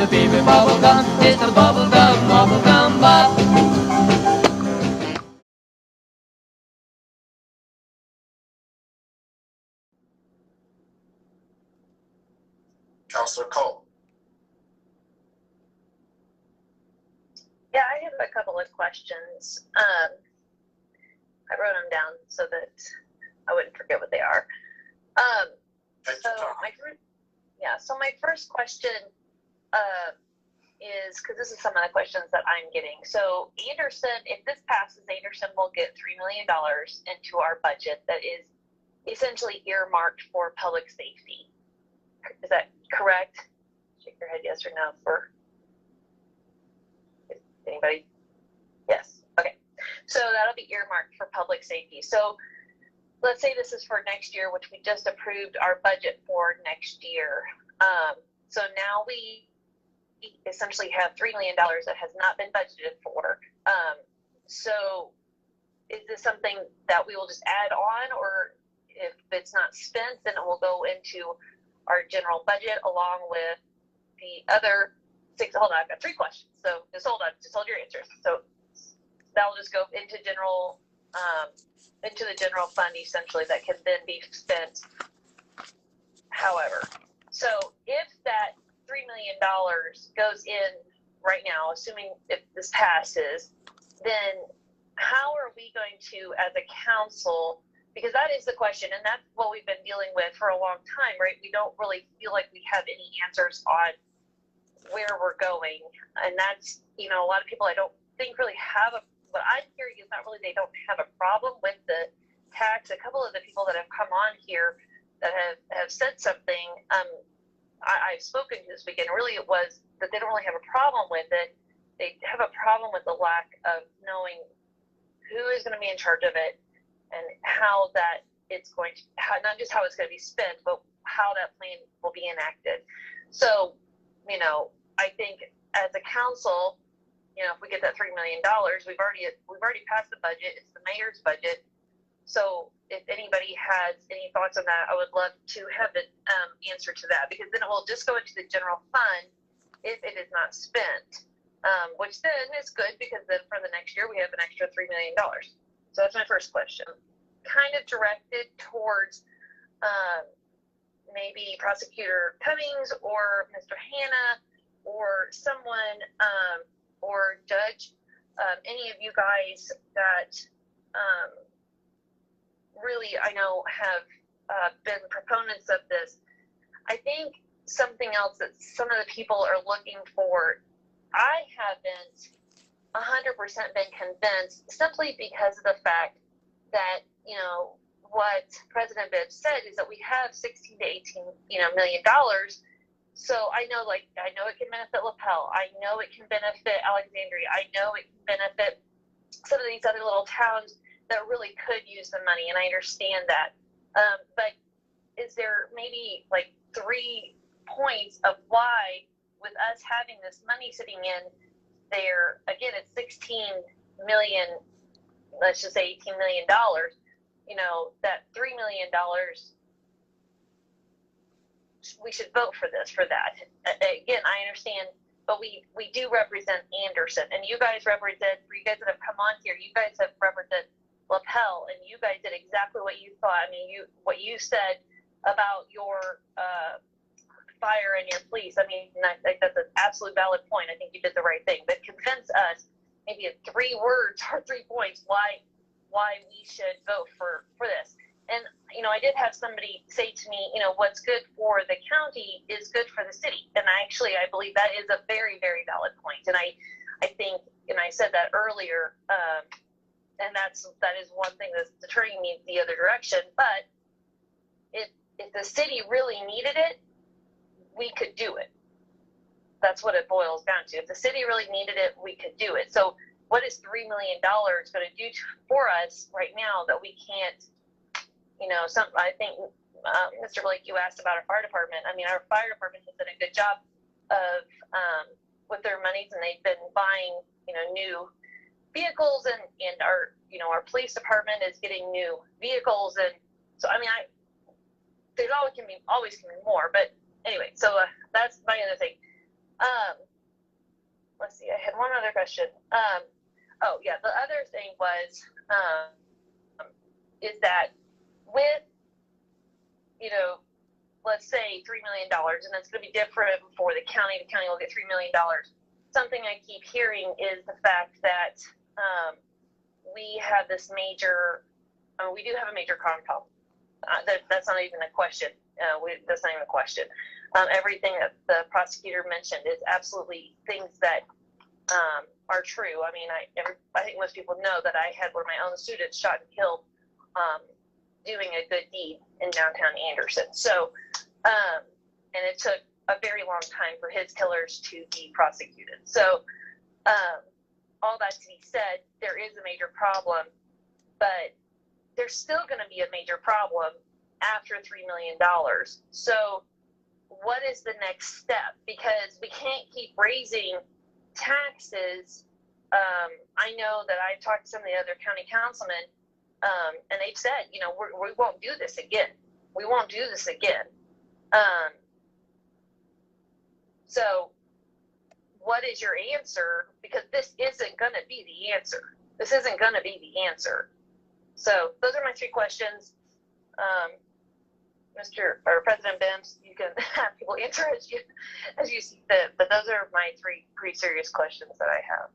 baby bubble gum. It's the bubble gum bop. Counselor Culp. Yeah, I have a couple of questions. I wrote them down so that I wouldn't forget what they are. So my first question is, because this is some of the questions that I'm getting. So Anderson, if this passes, Anderson will get $3 million into our budget that is essentially earmarked for public safety. Is that correct? Shake your head yes or no for anybody. Yes. Okay. So that'll be earmarked for public safety. So let's say this is for next year, which we just approved our budget for next year. So now we essentially have $3 million that has not been budgeted for. So is this something that we will just add on, or if it's not spent, then it will go into our general budget along with the other six? Hold on, I've got three questions. So just hold on, just hold your answers. So that will just go into general, into the general fund essentially, that can then be spent however. So if that $3 million goes in right now, assuming if this passes, then how are we going to, as a council, because that is the question, and that's what we've been dealing with for a long time, right? We don't really feel like we have any answers on where we're going, and that's, you know, a lot of people I don't think really have a, what I'm hearing is not really they don't have a problem with the tax. A couple of the people that have come on here that have said something, I've spoken to this weekend, really it was that they don't really have a problem with it. They have a problem with the lack of knowing who is going to be in charge of it and how that it's going to, not just how it's going to be spent, but how that plan will be enacted. So, you know, I think as a council, you know, if we get that $3 million, we've already passed the budget. It's the mayor's budget. So if anybody has any thoughts on that, I would love to have an answer to that, because then it will just go into the general fund if it is not spent, which then is good, because then for the next year we have an extra $3 million. So that's my first question. Kind of directed towards maybe Prosecutor Cummings or Mr. Hanna or someone, or Judge, any of you guys that really, I know, have been proponents of this. I think something else that some of the people are looking for, I haven't 100% been convinced, simply because of the fact that, you know, what President Bibb said is that we have 16 to 18, million dollars. So I know it can benefit LaPel. I know it can benefit Alexandria. I know it can benefit some of these other little towns that really could use the money, and I understand that. But is there maybe like 3 points of why, with us having this money sitting in there, again, it's 16 million, let's just say $18 million, that $3 million, we should vote for that. Again, I understand, but we do represent Anderson, and you guys represent, for you guys that have come on here, you guys have represented LaPel, and you guys did exactly what you thought. I mean, what you said about your fire and your police. I mean, I think that's an absolute valid point. I think you did the right thing. But convince us, maybe in 3 words or 3 points, why we should vote for this. And I did have somebody say to me, what's good for the county is good for the city. And I believe that is a very, very valid point. And I think, and I said that earlier. And that is one thing that's deterring me the other direction. But if the city really needed it, we could do it. That's what it boils down to. If the city really needed it, we could do it. So what is $3 million going to do for us right now that we can't, I think, Mr. Blake, you asked about our fire department. I mean, our fire department has done a good job of, with their monies, and they've been buying, new vehicles, and our police department is getting new vehicles. And so, I mean, there's always can be more, but anyway, so that's my other thing. Let's see, I had one other question. Oh yeah, the other thing was, is that with, you know, let's say $3 million, and it's going to be different for the county. The county will get $3 million. Something I keep hearing is the fact that we have this major, we do have a major crime problem. That's not even a question. That's not even a question. Everything that the prosecutor mentioned is absolutely things that are true. I mean, I think most people know that I had one of my own students shot and killed doing a good deed in downtown Anderson. So, and it took a very long time for his killers to be prosecuted. So, all that to be said, there is a major problem, but there's still going to be a major problem after $3 million. So, what is the next step? Because we can't keep raising taxes. I know that I've talked to some of the other county councilmen, and they've said, you know, we won't do this again. We won't do this again. So what is your answer? Because this isn't going to be the answer. This isn't going to be the answer. So those are my 3 questions. President Bims, you can have people answer as you see fit, but those are my 3 pretty serious questions that I have.